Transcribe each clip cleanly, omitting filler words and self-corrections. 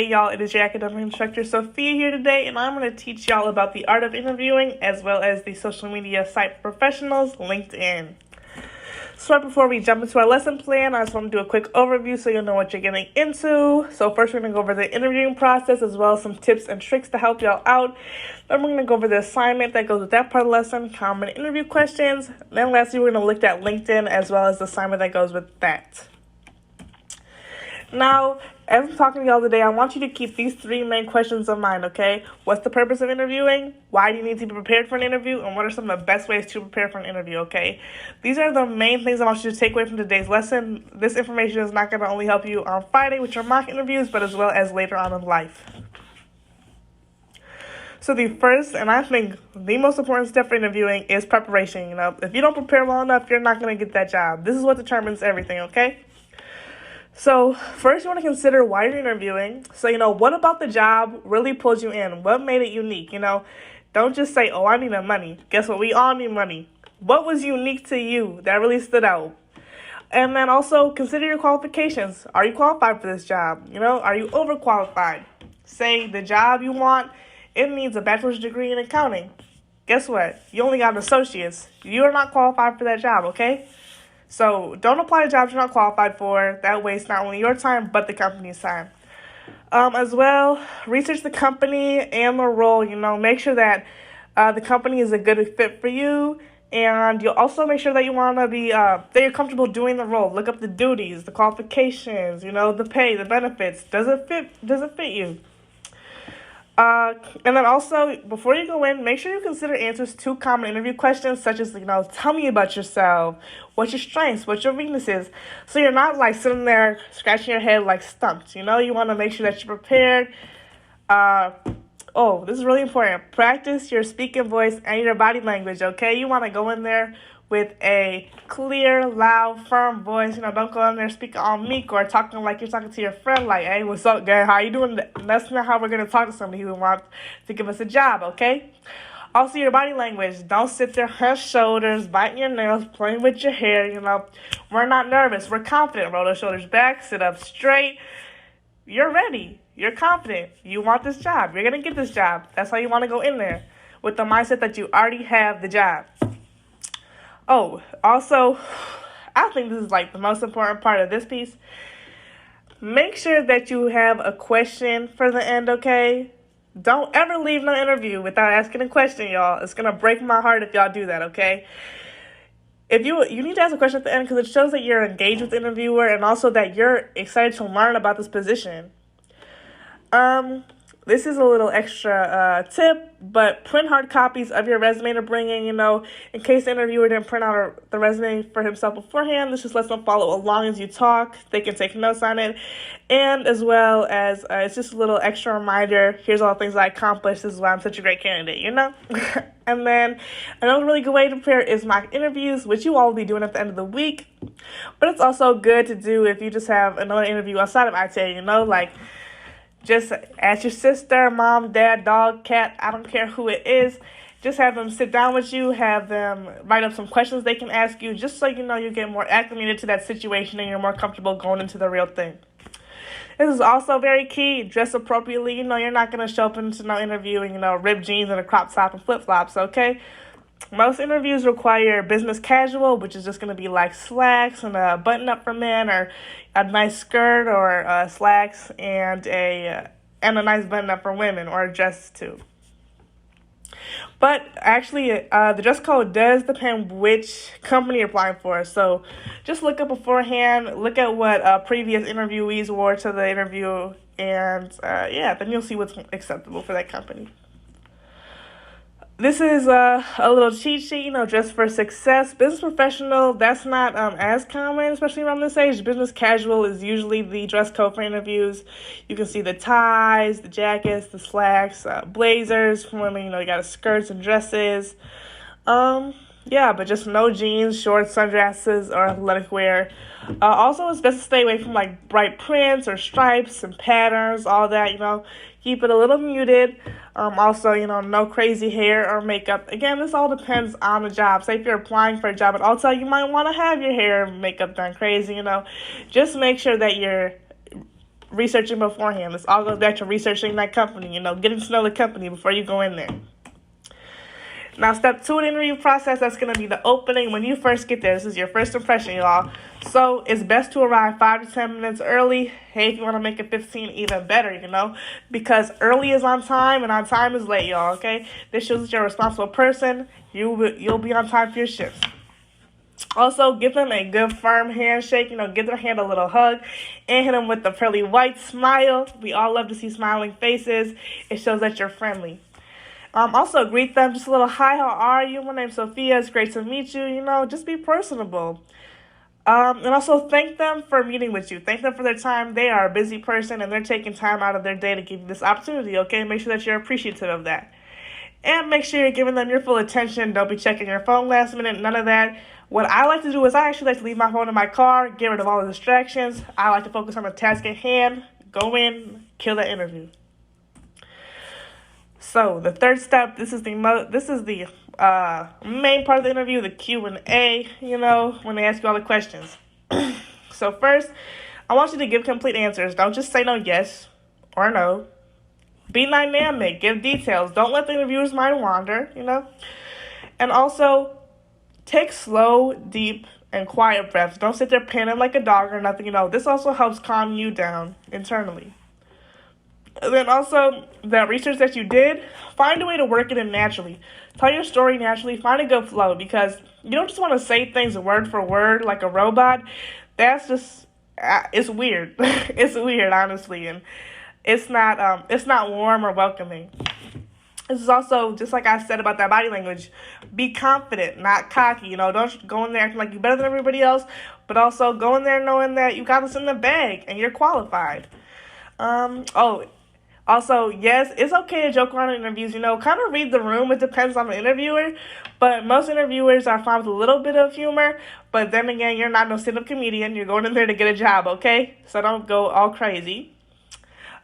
Hey y'all, it is your academic instructor Sophia here today, and I'm going to teach y'all about the art of interviewing as well as the social media site for professionals, LinkedIn. So right before we jump into our lesson plan, I just want to do a quick overview so you'll know what you're getting into. So first we're going to go over the interviewing process as well as some tips and tricks to help y'all out. Then we're going to go over the assignment that goes with that part of the lesson, common interview questions. Then lastly, we're going to look at LinkedIn as well as the assignment that goes with that. Now, as I'm talking to y'all today, I want you to keep these three main questions in mind, okay? What's the purpose of interviewing? Why do you need to be prepared for an interview? And what are some of the best ways to prepare for an interview, okay? These are the main things I want you to take away from today's lesson. This information is not going to only help you on Friday with your mock interviews, but as well as later on in life. So the first, and I think the most important step for interviewing is preparation. You know, if you don't prepare well enough, you're not going to get that job. This is what determines everything, okay? So first you want to consider why you're interviewing. So, what about the job really pulls you in? What made it unique? Don't just say, oh, I need money. Guess what? We all need money. What was unique to you that really stood out? And then also consider your qualifications. Are you qualified for this job? Are you overqualified? Say the job you want, it needs a bachelor's degree in accounting. Guess what? You only got an associate's. You are not qualified for that job, okay? So don't apply to jobs you're not qualified for. That wastes not only your time, but the company's time. As well, research the company and the role. Make sure that the company is a good fit for you. And you'll also make sure that you want to be, that you're comfortable doing the role. Look up the duties, the qualifications, the pay, the benefits. Does it fit you? And then also, before you go in, make sure you consider answers to common interview questions, such as, tell me about yourself, what's your strengths, what's your weaknesses, so you're not, sitting there scratching your head stumped, you want to make sure that you're prepared. This is really important. Practice your speaking voice and your body language, okay? You want to go in there with a clear, loud, firm voice. Don't go in there speaking all meek or talking like you're talking to your friend, like, hey, what's up, guy? How you doing? That's not how we're going to talk to somebody who wants to give us a job, okay? Also, your body language. Don't sit there, hunched shoulders, biting your nails, playing with your hair, We're not nervous. We're confident. Roll those shoulders back, sit up straight. You're ready. You're confident. You want this job. You're going to get this job. That's how you want to go in there, with the mindset that you already have the job. Oh, also, I think this is the most important part of this piece. Make sure that you have a question for the end, okay? Don't ever leave no interview without asking a question, y'all. It's going to break my heart if y'all do that, okay? If you need to ask a question at the end because it shows that you're engaged with the interviewer and also that you're excited to learn about this position. This is a little extra tip, but print hard copies of your resume to bring in, in case the interviewer didn't print out the resume for himself beforehand. This just lets them follow along as you talk. They can take notes on it. And as well as it's just a little extra reminder, here's all the things I accomplished. This is why I'm such a great candidate, And then another really good way to prepare is mock interviews, which you all will be doing at the end of the week. But it's also good to do if you just have another interview outside of ITA, just ask your sister, mom, dad, dog, cat, I don't care who it is. Just have them sit down with you, have them write up some questions they can ask you, just so you get more acclimated to that situation and you're more comfortable going into the real thing. This is also very key. Dress appropriately. You're not going to show up into no interview and, ripped jeans and a crop top and flip-flops, okay? Most interviews require business casual, which is just going to be slacks and a button-up for men, or a nice skirt or slacks and a nice button-up for women, or a dress too. But actually, the dress code does depend which company you're applying for. So just look up beforehand, look at what previous interviewees wore to the interview, and then you'll see what's acceptable for that company. This is a little cheat sheet, just for success. Business professional, that's not as common, especially around this age. Business casual is usually the dress code for interviews. You can see the ties, the jackets, the slacks, blazers. For women, you got skirts and dresses. But just no jeans, shorts, sundresses, or athletic wear. Also, it's best to stay away from bright prints or stripes and patterns, all that, Keep it a little muted. Also, no crazy hair or makeup. Again, this all depends on the job. Say if you're applying for a job at Ulta, you might want to have your hair and makeup done crazy, Just make sure that you're researching beforehand. This all goes back to researching that company, getting to know the company before you go in there. Now, step 2 in the interview process, that's going to be the opening when you first get there. This is your first impression, y'all. So it's best to arrive 5 to 10 minutes early. Hey, if you want to make it 15, even better, because early is on time and on time is late, y'all, okay? This shows that you're a responsible person. You'll be on time for your shifts. Also, give them a good firm handshake, give their hand a little hug, and hit them with a pearly white smile. We all love to see smiling faces. It shows that you're friendly. Also, greet them, just a little, hi, how are you? My name's Sophia, it's great to meet you, just be personable. And also thank them for meeting with you. Thank them for their time. They are a busy person, and they're taking time out of their day to give you this opportunity, okay? Make sure that you're appreciative of that. And make sure you're giving them your full attention. Don't be checking your phone last minute, none of that. What I like to do is I actually like to leave my phone in my car, get rid of all the distractions. I like to focus on the task at hand, go in, kill the interview. So the third step, this is the main part of the interview, the Q&A, when they ask you all the questions. So first, I want you to give complete answers. Don't just say no yes or no. Be dynamic. Give details. Don't let the interviewer's mind wander, And also, take slow, deep, and quiet breaths. Don't sit there panting like a dog or nothing, This also helps calm you down internally. And then also, the research that you did, find a way to work it in naturally. Tell your story naturally. Find a good flow, because you don't just want to say things word for word like a robot. That's just, it's weird. It's weird, honestly, and it's not warm or welcoming. This is also, just like I said about that body language, be confident, not cocky. Don't go in there acting like you're better than everybody else, but also go in there knowing that you got this in the bag and you're qualified. Also, yes, it's okay to joke around in interviews, kind of read the room. It depends on the interviewer, but most interviewers are fine with a little bit of humor, but then again, you're not no stand-up comedian. You're going in there to get a job, okay? So don't go all crazy.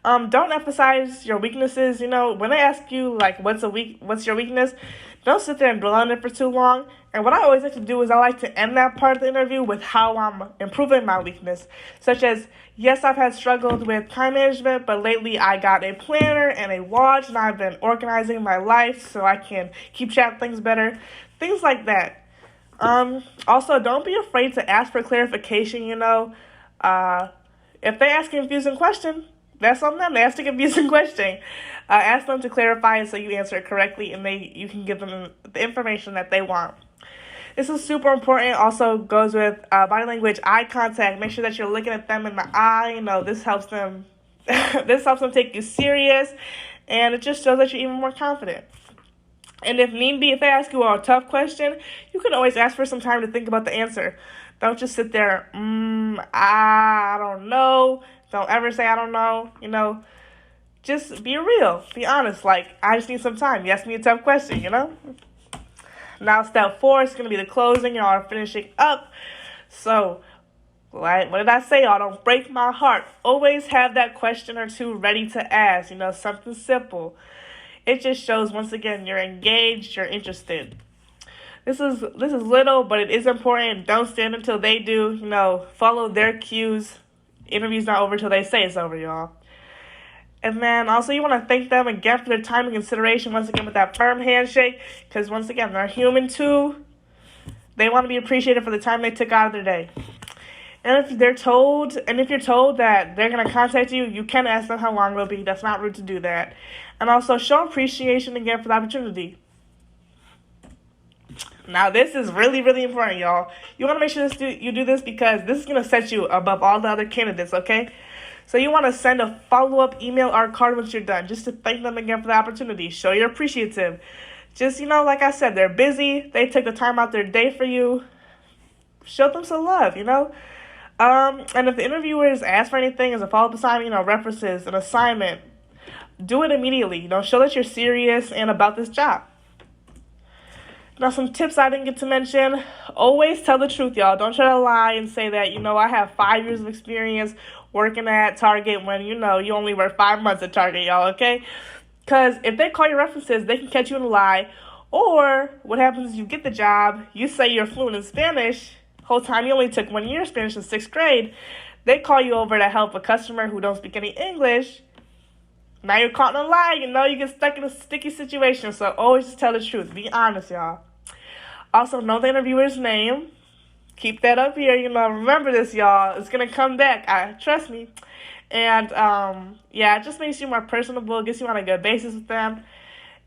Don't emphasize your weaknesses. When they ask you, what's your weakness, don't sit there and dwell on it for too long. And what I always like to do is I like to end that part of the interview with how I'm improving my weakness, such as, yes, I've had struggled with time management, but lately I got a planner and a watch, and I've been organizing my life so I can keep track of things better, things like that. Also, don't be afraid to ask for clarification, If they ask a confusing question, that's on them. They ask a confusing question. Ask them to clarify it so you answer it correctly, and you can give them the information that they want. This is super important. Also goes with body language, eye contact. Make sure that you're looking at them in the eye. This helps them. This helps them take you serious, and it just shows that you're even more confident. And if need be, if they ask you a tough question, you can always ask for some time to think about the answer. Don't just sit there. I don't know. Don't ever say I don't know. Just be real. Be honest. I just need some time. You ask me a tough question. Now, step 4 is going to be the closing. Y'all are finishing up. So, what did I say? Y'all don't break my heart. Always have that question or two ready to ask. Something simple. It just shows, once again, you're engaged, you're interested. This is little, but it is important. Don't stand until they do. Follow their cues. Interview's not over till they say it's over, y'all. And then also you want to thank them again for their time and consideration, once again with that firm handshake, because once again, they're human too. They want to be appreciated for the time they took out of their day. And if you're told that they're going to contact you, you can ask them how long it'll be. That's not rude to do that. And also show appreciation again for the opportunity. Now, this is really, really important, y'all. You want to make sure you do this, because this is going to set you above all the other candidates, okay? So you want to send a follow-up email or card once you're done, just to thank them again for the opportunity. Show you're appreciative. Just, like I said, they're busy. They took the time out their day for you. Show them some love, And if the interviewers ask for anything as a follow-up assignment, references, an assignment, do it immediately. Show that you're serious and about this job. Now, some tips I didn't get to mention. Always tell the truth, y'all. Don't try to lie and say that, I have 5 years of experience working at Target when, you only work 5 months at Target, y'all, okay? Because if they call your references, they can catch you in a lie. Or what happens is you get the job, you say you're fluent in Spanish, whole time you only took 1 year of Spanish in 6th grade. They call you over to help a customer who don't speak any English. Now you're caught in a lie, you get stuck in a sticky situation. So always just tell the truth. Be honest, y'all. Also, know the interviewer's name. Keep that up here, remember this, y'all. It's going to come back, trust me. And, it just makes you more personable, gets you on a good basis with them.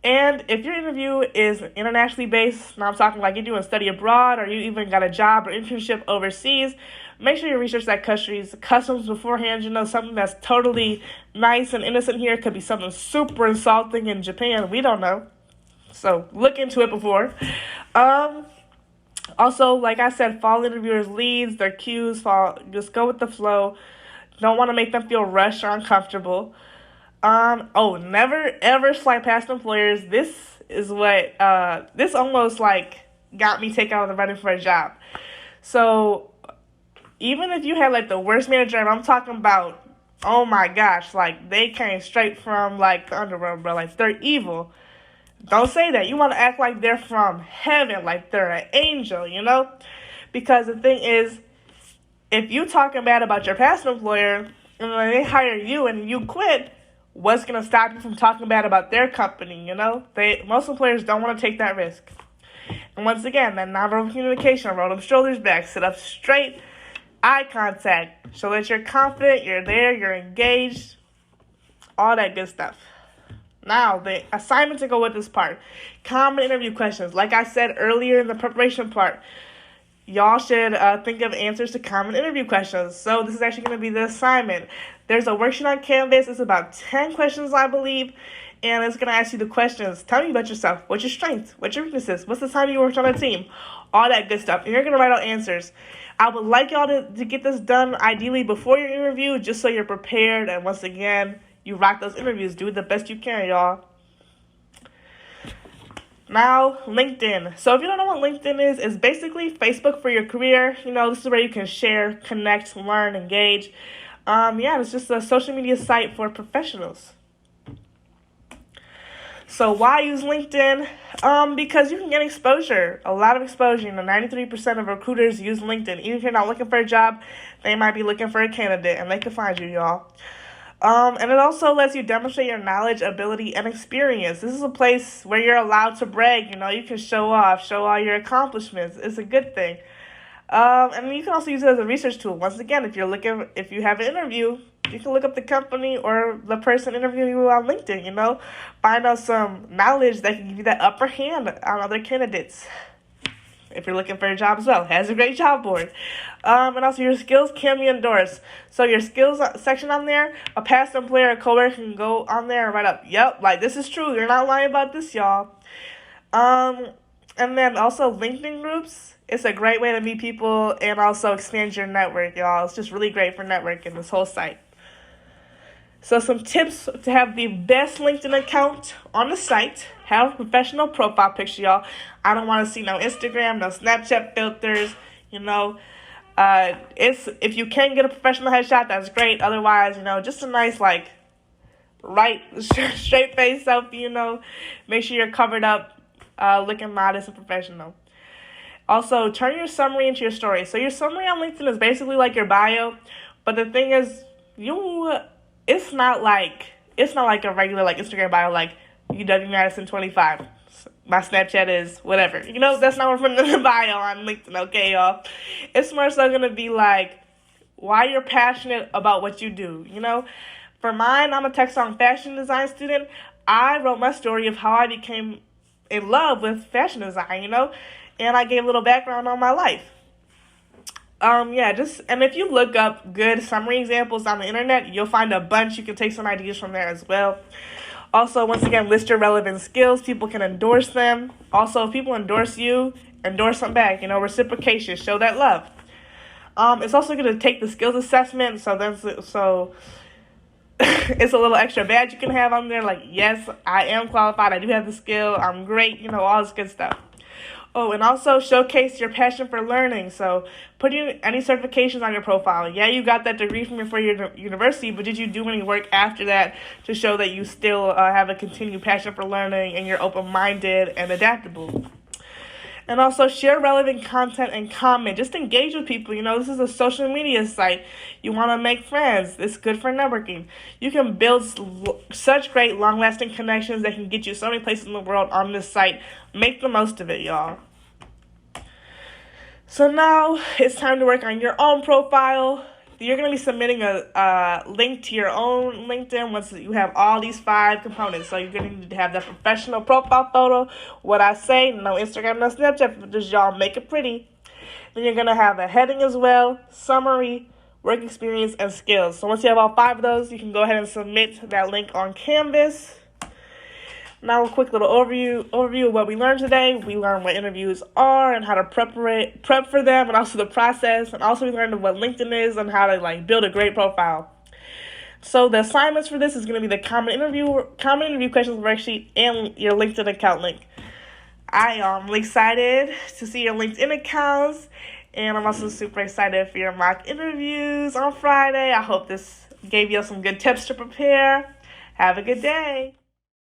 And if your interview is internationally based, now I'm talking like you're doing study abroad or you even got a job or internship overseas, make sure you research that country's customs beforehand. Something that's totally nice and innocent here could be something super insulting in Japan. We don't know. So look into it before. Also, like I said, follow interviewers' leads, their cues, just go with the flow. Don't want to make them feel rushed or uncomfortable. Never ever swipe past employers. This is what, this almost got me taken out of the running for a job. So even if you had the worst manager, and I'm talking about, oh my gosh, they came straight from the underworld, bro, they're evil. Don't say that. You want to act like they're from heaven, like they're an angel, Because the thing is, if you talking bad about your past employer, and when they hire you and you quit, what's going to stop you from talking bad about their company, Most employers don't want to take that risk. And once again, that nonverbal communication, roll them shoulders back, sit up straight, eye contact, show that you're confident, you're there, you're engaged, all that good stuff. Now, the assignment to go with this part, common interview questions. Like I said earlier in the preparation part, y'all should think of answers to common interview questions. So this is actually going to be the assignment. There's a worksheet on Canvas. It's about 10 questions, I believe. And it's going to ask you the questions. Tell me about yourself. What's your strengths? What's your weaknesses? What's the time you worked on a team? All that good stuff. And you're going to write out answers. I would like y'all to get this done ideally before your interview, just so you're prepared. And once again, you rock those interviews. Do the best you can, y'all. Now, LinkedIn. So if you don't know what LinkedIn is, it's basically Facebook for your career. This is where you can share, connect, learn, engage. It's just a social media site for professionals. So why use LinkedIn? Because you can get exposure, a lot of exposure. 93% of recruiters use LinkedIn. Even if you're not looking for a job, they might be looking for a candidate, and they can find you, y'all. And it also lets you demonstrate your knowledge, ability, and experience. This is a place where you're allowed to brag. You can show off, show all your accomplishments. It's a good thing. And you can also use it as a research tool. Once again, if you have an interview, you can look up the company or the person interviewing you on LinkedIn, Find out some knowledge that can give you that upper hand on other candidates. If you're looking for a job as well, it has a great job board. And also your skills can be endorsed. So your skills section on there, a past employer or coworker can go on there and write up, yep, this is true. You're not lying about this, y'all. And then also LinkedIn groups. It's a great way to meet people and also expand your network, y'all. It's just really great for networking, this whole site. So some tips to have the best LinkedIn account on the site. Have a professional profile picture, y'all. I don't want to see no Instagram, no Snapchat filters, if you can get a professional headshot, that's great. Otherwise, just a nice, straight face selfie, Make sure you're covered up, looking modest and professional. Also, turn your summary into your story. So your summary on LinkedIn is basically like your bio, but the thing is, it's not like a regular Instagram bio, UW-Madison 25. My Snapchat is whatever. That's not what's in the bio on LinkedIn, okay, y'all? It's more so going to be why you're passionate about what you do, For mine, I'm a textile and fashion design student. I wrote my story of how I became in love with fashion design, And I gave a little background on my life. And if you look up good summary examples on the internet, you'll find a bunch. You can take some ideas from there as well. Also, once again, list your relevant skills. People can endorse them. Also, if people endorse you, endorse them back. Reciprocation. Show that love. It's also going to take the skills assessment. So it's a little extra badge you can have on there. Yes, I am qualified. I do have the skill. I'm great. All this good stuff. Oh, and also showcase your passion for learning. So put in any certifications on your profile. Yeah, you got that degree from your university, but did you do any work after that to show that you still have a continued passion for learning and you're open-minded and adaptable? And also share relevant content and comment. Just engage with people. This is a social media site. You want to make friends. It's good for networking. You can build such great long-lasting connections that can get you so many places in the world on this site. Make the most of it, y'all. So now it's time to work on your own profile. You're going to be submitting a link to your own LinkedIn once you have all these 5 components. So you're going to need to have that professional profile photo. What I say, no Instagram, no Snapchat, just y'all make it pretty. Then you're going to have a heading as well, summary, work experience, and skills. So once you have all 5 of those, you can go ahead and submit that link on Canvas. Now a quick little overview of what we learned today. We learned what interviews are and how to prep for them, and also the process. And also we learned what LinkedIn is and how to build a great profile. So the assignments for this is going to be the common interview questions worksheet and your LinkedIn account link. I am really excited to see your LinkedIn accounts, and I'm also super excited for your mock interviews on Friday. I hope this gave you some good tips to prepare. Have a good day.